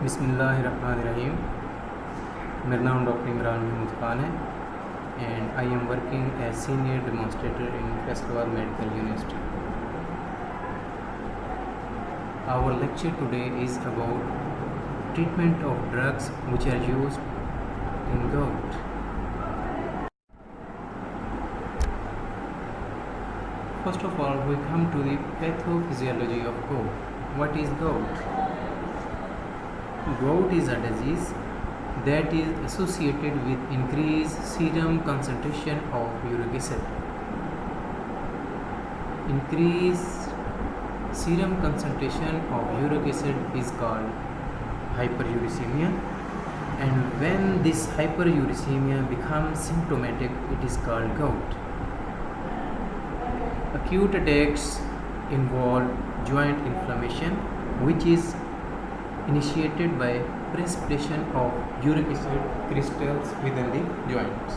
बिस्मिल्लाहिर्रहमानिर्रहीम। मेरा नाम डॉक्टर इमरान महमूद खान है and I am working as senior demonstrator in Festival Medical University. Our lecture today is about treatment of drugs which are used in gout. First of all, we come to the pathophysiology of gout. What is gout? Gout is a disease that is associated with increased serum concentration of uric acid. Increased serum concentration of uric acid is called hyperuricemia, and when this hyperuricemia becomes symptomatic, it is called gout. Acute attacks involve joint inflammation, which is initiated by precipitation of uric acid crystals within the joints.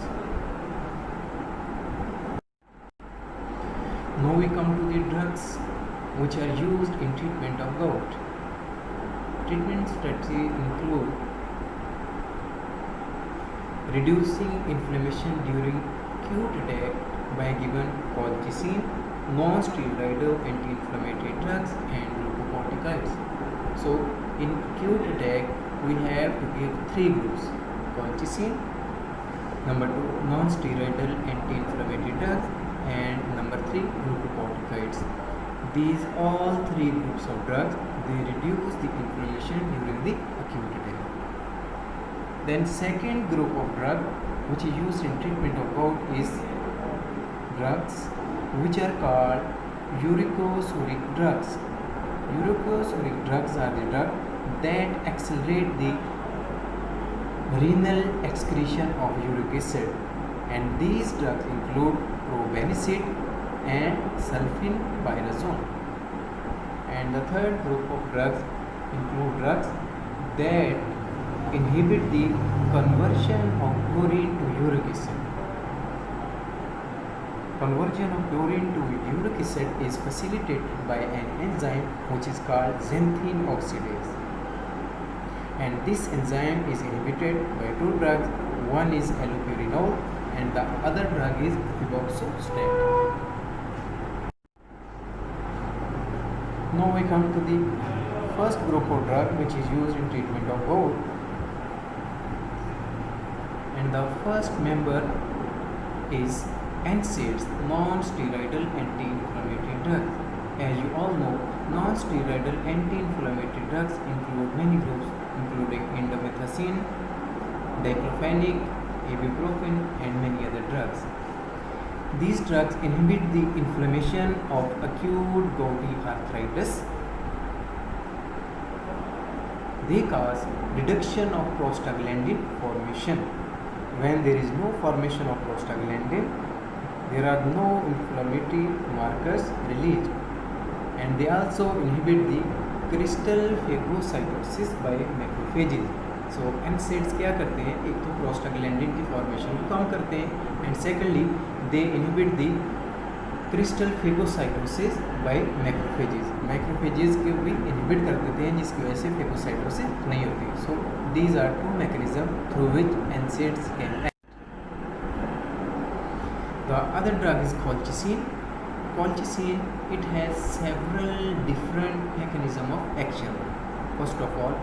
Now we come to the drugs which are used in treatment of gout. Treatment strategies include reducing inflammation during acute attack by giving colchicine, non-steroidal anti-inflammatory drugs and glucocorticoids. So in acute attack we have to give three groups: colchicine, number 2 non-steroidal anti-inflammatory drugs, and number 3 glucocorticoids. These all three groups of drugs, they reduce the inflammation during the acute attack. Then second group of drug which is used in treatment of gout is drugs which are called uricosuric drugs. Uricosuric drugs are the drugs that accelerate the renal excretion of uric acid, and these drugs include probenecid and sulfenpyrazone. And the third group of drugs include drugs that inhibit the conversion of chlorine to uric acid. Conversion of chlorine to uric acid is facilitated by an enzyme which is called xanthine oxidase. And this enzyme is inhibited by two drugs. One is allopurinol and the other drug is febuxostat. Now we come to the first group of drug which is used in treatment of gout. And the first member is NSAIDs, non-steroidal anti-inflammatory drugs. As you all know, non-steroidal anti-inflammatory drugs include many groups, including indomethacin, diclofenac, ibuprofen, and many other drugs. These drugs inhibit the inflammation of acute gouty arthritis. They cause reduction of prostaglandin formation. When there is no formation of prostaglandin, there are no inflammatory markers released, and they also inhibit the crystal phagocytosis by macrophages. So NSAIDs क्या करते हैं? एक तो prostaglandin की formation को कम करते हैं, and secondly they inhibit the crystal phagocytosis by macrophages. Macrophages को भी inhibit कर देते हैं, जिसकी वजह से phagocytosis नहीं होती. So these are two mechanisms through which NSAIDs can act. The other drug is colchicine. Colchicine, it has several different mechanisms of action. First of all,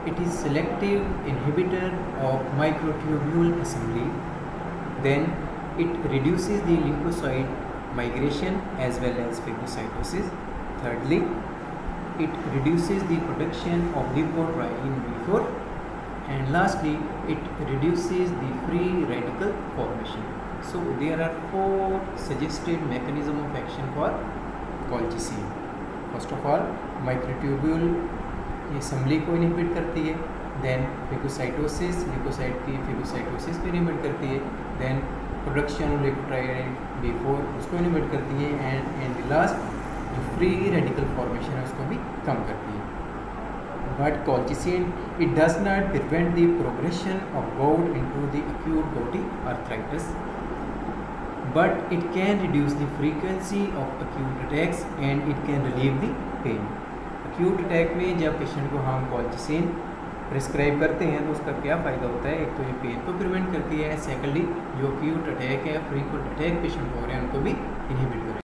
it is selective inhibitor of microtubule assembly. Then it reduces the lymphocyte migration as well as phagocytosis. Thirdly, it reduces the production of leukotriene B4. And lastly, it reduces the free radical formation. So there are four suggested mechanism of action for colchicine. First of all, microtubule assembly को inhibit करती है. Then phagocytosis, leukocyte की phagocytosis को inhibit करती है. Then production of leukotriene B4 उसको inhibit करती है. And the last, जो free radical formation है उसको भी कम करती है. But colchicine, it does not prevent the progression of gout into the acute gouty arthritis, but it can reduce the frequency of acute attacks and it can relieve the pain. acute attack में जब patient को हम colchicine prescribe करते हैं तो उसका क्या फ़ायदा होता है, एक तो ये पेन को प्रिवेंट करती है, सेकेंडली जो एक्यूट अटैक है, फ्रीक्वेंट अटैक पेशेंट हो रहे हैं उनको भी इनहिबिट करें।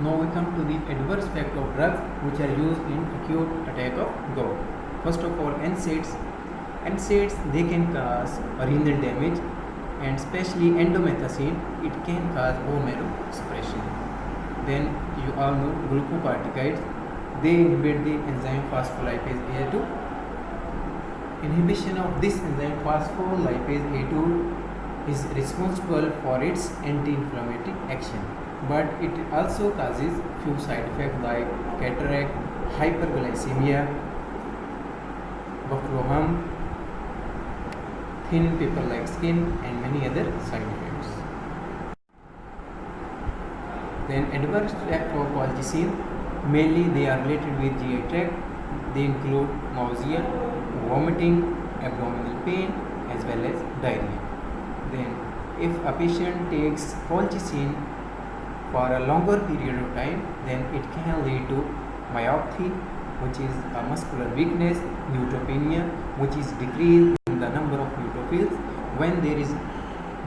Now we come to the adverse effect of drugs which are used in acute attack of gout. First of all, NSAIDs. NSAIDs, they can cause renal damage, and especially endomethacin, it can cause bone marrow suppression. Then you all know glucocorticoids, they inhibit the enzyme phospholipase A2. Inhibition of this enzyme phospholipase A2 is responsible for its anti-inflammatory action, but it also causes few side effects like cataract, hyperglycemia, buffalo hump, thin paper-like skin, and many other side effects. Then adverse effect of colchicine, mainly they are related with GI tract. They include nausea, vomiting, abdominal pain, as well as diarrhea. Then if a patient takes colchicine for a longer period of time, then it can lead to myopathy, which is a muscular weakness, neutropenia, which is decrease in the number of neutrophils. When there is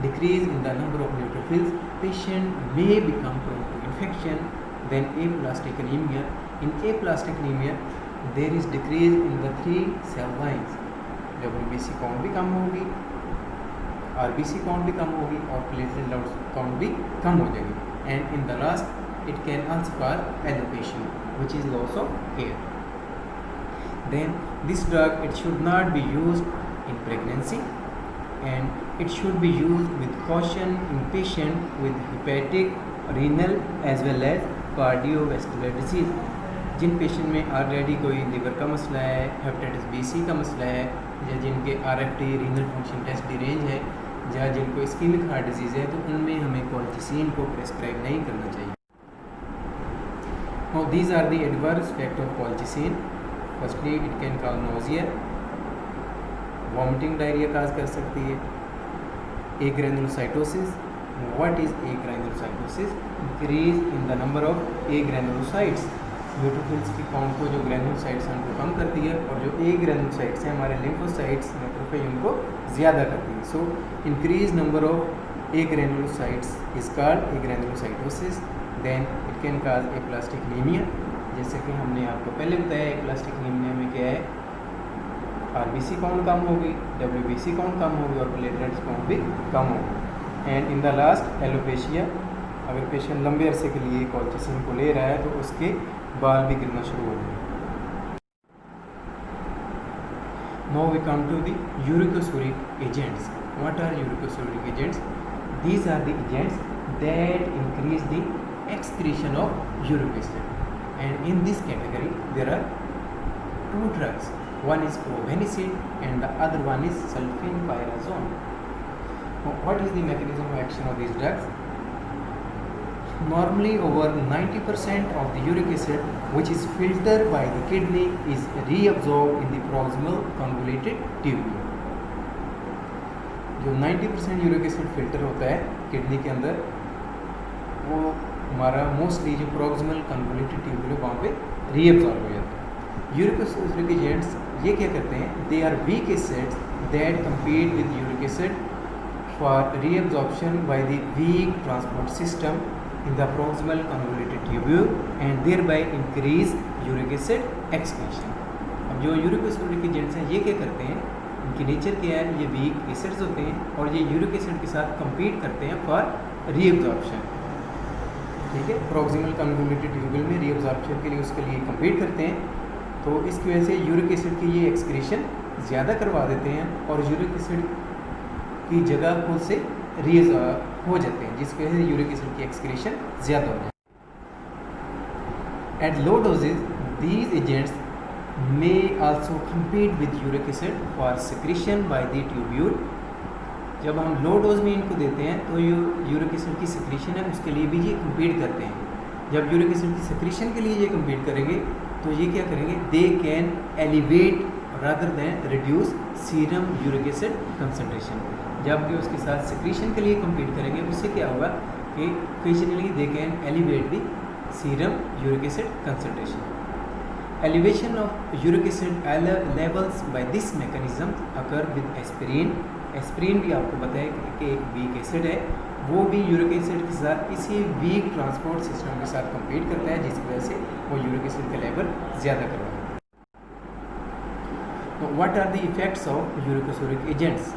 decrease in the number of neutrophils, patient may become prone to infection. Then aplastic anemia. In aplastic anemia, there is decrease in the 3 cell lines. WBC count भी कम होगी, RBC count भी कम होगी और platelet count भी कम हो जाएगी. And in the last, it can also cause alopecia, which is loss of hair. Then this drug, it should not be used in pregnancy, and it should be used with caution in patient with hepatic, renal as well as cardiovascular disease. Jin patient में already कोई liver का मसला है, hepatitis B C का मसला है, या जिनके RFT renal function test derange है, या जिनको इस्कीमिक हार्ट डिजीज़ है, तो उनमें हमें कॉल्चिसिन को प्रेस्क्राइब नहीं करना चाहिए. Now these are the adverse effects of colchicine. Firstly, it can cause nausea, vomiting, diarrhea cause कर सकती है. Agranulocytosis. What is agranulocytosis? Increase in the number of agranulocytes. Neutrophils की काउंट को जो ग्रैनुलोसाइट्स हैं उनको कम करती है, और जो ए ग्रैनुलोसाइट्स हैं हमारे लिम्फोसाइट्स मैक्रोफेज उनको ज़्यादा करती है. So increase number of a granulocytes is called a granulocytosis. Then it can cause aplastic anaemia, जैसे कि हमने आपको पहले बताया. एप्लास्टिक एनीमिया में क्या है, RBC काउंट कम होगी, WBC काउंट कम होगी और प्लेटलेट्स काउंट भी कम होगी. And in the last alopecia. अगर पेशेंट लंबे अरसे के लिए कॉल्चिसिन को ले रहा है तो उसके बाल भी गिरना शुरू हो गए. Now we come to the uricosuric agents. What are uricosuric agents? These are the agents that increase the excretion of uric acid. And in this category, there are 2 drugs. One is probenecid and the other one is sulfenpyrazone. Now, what is the mechanism of action of these drugs? Normally, over 90% of the uric acid which is filtered by the kidney is reabsorbed in the proximal convoluted tubule. जो 90% uric acid filter होता है kidney के अंदर, वो हमारा mostly जो proximal convoluted tubule है वहाँ पे रीअब्सॉर्ब हो जाता है. यूरिक एजेंट्स ये क्या करते हैं, they are weak acids that compete with uric acid for reabsorption by the weak transport system in the proximal convoluted tubule and thereby increase uric acid excretion. अब जो यूरिक एसिड एजेंट्स हैं ये क्या करते हैं, इनकी नेचर क्या है, ये वीक एसिड्स होते हैं और ये यूरिक एसिड के साथ compete करते हैं फॉर रीअब्जॉर्प्शन. ठीक है, प्रोक्सिमल कन्वोल्यूटेड ट्यूब्यूल में रीअब्जॉर्प्शन के लिए उसके लिए compete करते हैं, तो इसकी वजह से यूरिक एसिड की ये एक्सक्रीशन ज़्यादा करवा देते हैं और यूरिक एसिड की जगह खुद से रीअब्जॉर्ब हो जाते हैं, जिसकी वजह से यूरिक एसिड की एक्सक्रीशन ज़्यादा हो जाती है. At low doses, these agents may also compete with uric acid for secretion by the tubule. जब हम लो डोज में इनको देते हैं तो यूरिक एसिड की सिक्रीशन है उसके लिए भी ये compete करते हैं. जब यूरिक एसिड की सिक्रीशन के लिए ये compete करेंगे तो ये क्या करेंगे, they can elevate rather than reduce serum uric acid concentration. जबकि उसके साथ सिक्रीशन के लिए compete करेंगे उससे क्या होगा कि occasionally they can elevate the serum uric acid concentration. Elevation of uric acid levels by this mechanism occur with aspirin. Aspirin भी आपको पता है कि एक वीक एसिड है, वो भी यूरिक एसिड के साथ इसी वीक ट्रांसपोर्ट सिस्टम के साथ कम्पीट करता है, जिसकी वजह से वो यूरिक एसिड का लेवल ज़्यादा करवाता है। तो what are the effects of uricosuric agents?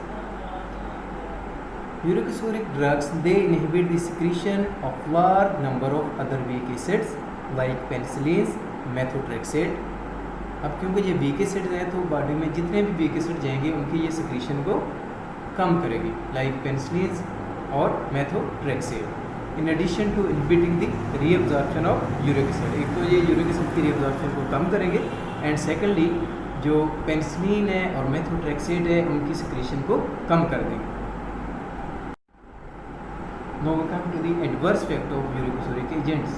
Uricosuric drugs, they inhibit the secretion of large number of other weak acids like penicillins, methotrexate. अब क्योंकि ये वीक एसिड है तो बॉडी में जितने भी वीक एसिड जाएंगे उनकी ये सिक्रीशन को कम करेगी, लाइक पेनिसिलिन्स और methotrexate. In addition to inhibiting the reabsorption of uric acid, एक तो ये यूरिक एसिड की रीअब्जॉर्प्शन को कम करेंगे एंड सेकेंडली जो पेनिसिलिन है और मेथोट्रेक्सेट है उनकी सिक्रीशन को कम कर देंगे। Now we come to the adverse effect of uricosuric agents.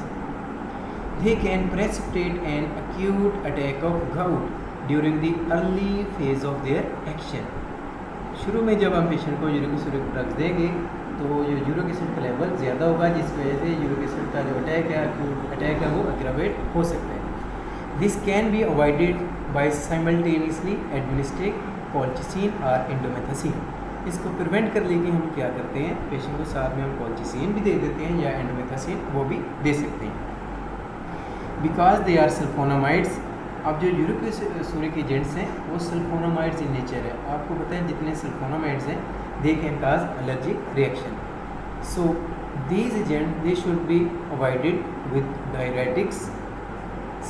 They can precipitate an acute attack of gout during the early phase of their action. शुरू में जब हम पेशेंट को यूरिकोसुरिक ड्रग्स देंगे तो जो यूरिक एसिड का लेवल ज़्यादा होगा, जिसकी वजह से यूरिक एसिड का जो अटैक है, acute अटैक है, वो एग्रावेट हो सकता है। This can be avoided by simultaneously administering colchicine or indomethacin. इसको प्रिवेंट कर लेके हम क्या करते हैं, पेशेंट को साथ में हम कॉल्चिसिन भी दे देते हैं या एंडोमेथासिन वो भी दे सकते हैं। Because they are sulfonamides. अब जो यूरिकोसुरिक एजेंट्स हैं वो सल्फोनामाइड्स इन नेचर है। आपको पता है जितने सल्फोनामाइड्स हैं they can cause allergic reaction. So these agent they should be avoided with diuretics,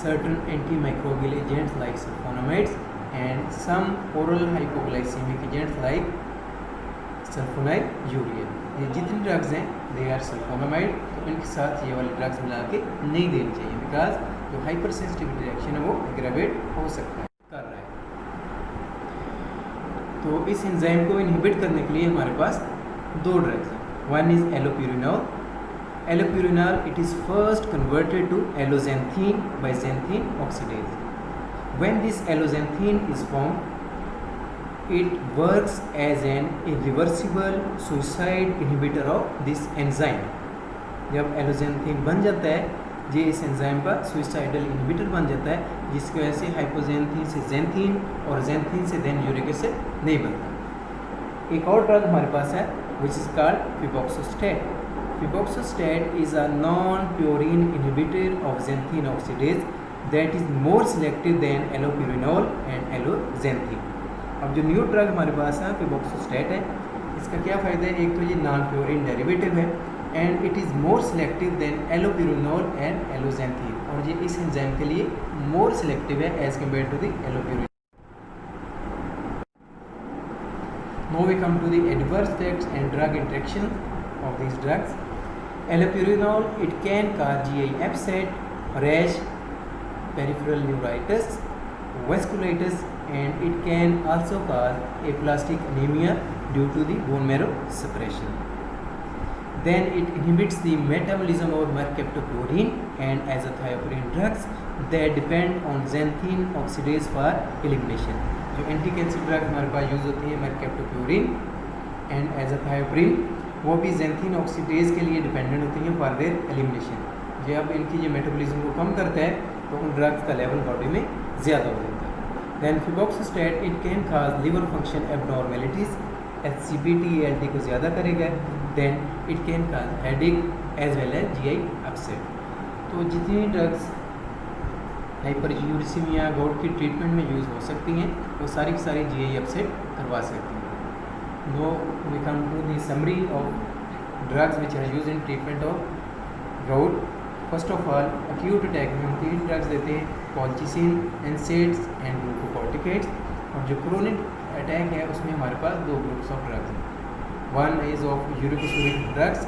certain anti microbial agents like sulfonamides and some oral hypoglycemic agents like sulfonyl urea. ये जितनी drugs हैं they are sulphonamide, तो इनके साथ ये वाली drugs मिला के नहीं देनी चाहिए, बिकॉज जो हाइपर सेंसिटिविटी रिएक्शन है वो एग्रावेट हो सकता है, कर रहा है। तो इस एंजाइम को इनहिबिट करने के लिए हमारे पास दो ड्रग्स हैं। One is allopurinol. Allopurinol it is first converted to alloxanthine by xanthine oxidase. When this alloxanthine is formed it works as an irreversible suicide inhibitor of this enzyme. जब एलोजेंथीन बन जाता है ये इस एंजाइम का सुइसाइडल इनहिबिटर बन जाता है, जिसकी वजह से हाइपोजेंथीन से जेंथीन और जेंथीन से देन यूरिक एसिड नहीं बनता। एक और ड्रग हमारे पास है which is called febuxostat. Febuxostat is a non purine inhibitor of xanthine oxidase that is more selective than allopurinol and alloxanthine. अब जो न्यू ड्रग हमारे पास है फिबॉक्सोस्टैट है, इसका क्या फ़ायदा है, एक तो ये नॉन प्योरिन डेरिवेटिव है and it is more selective than allopurinol and alloxanthine, और ये इस एंजाइम के लिए मोर सिलेक्टिव है as compare to the allopurinol. Now we come to the adverse effects and drug interaction of these drugs. Allopurinol, it can cause GI upset, rash, peripheral neuritis, vasculitis, and it can also cause aplastic anemia due to the bone marrow suppression. Then it inhibits the metabolism of mercaptopurine and azathioprine drugs that depend on xanthine oxidase for elimination. जो anti cancer drug हमारे पास use होती है mercaptopurine and azathioprine, वो भी xanthine oxidase के लिए dependent होती हैं फॉर देयर एलिमिनेशन। जब इनकी ये मेटाबॉलिज्म को कम करता है तो उन ड्रग्स का लेवल बॉडी में ज़्यादा हो जाता है। Then febuxostat it can cause liver function abnormalities, HCPT ALT को ज़्यादा करेगा। Then it can cause headache as well as GI upset। तो जितनी ड्रग्स हाइपरयूरिसीमिया गोट की ट्रीटमेंट में यूज़ हो सकती हैं वो सारी की सारी GI अपसेट करवा सकती हैं। Now we come to the summary of drugs which are use in treatment of gout. First of all acute attack में हम 3 ड्रग्स देते हैं, कॉल्चिसिन, एनसेड्स एंड ग्लूकोकॉर्टिकेट्स। और जो क्रोनिक अटैक है उसमें हमारे पास 2 ग्रुप्स ऑफ ड्रग्स हैं। One is of uricosuric drugs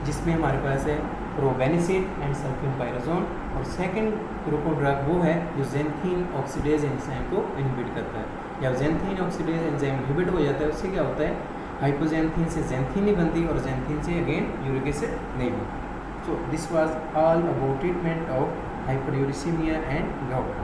जिसमें हमारे पास है प्रोबेनिसिन एंड सल्फेनपायराजोन, और सेकंड ग्रुप ऑफ ड्रग वो है जो जेंथीन ऑक्सीडेज एंजाइम को इनहिबिट करता है। जब जेंथीन ऑक्सीडेज एंजाइम इनहिबिट हो जाता है उससे क्या होता है, हाइपोजेंथीन से जेंथीन नहीं बनती और जेंथीन से अगेन यूरिक एसिड नहीं बनती। So this was all about treatment of hyperuricemia and gout.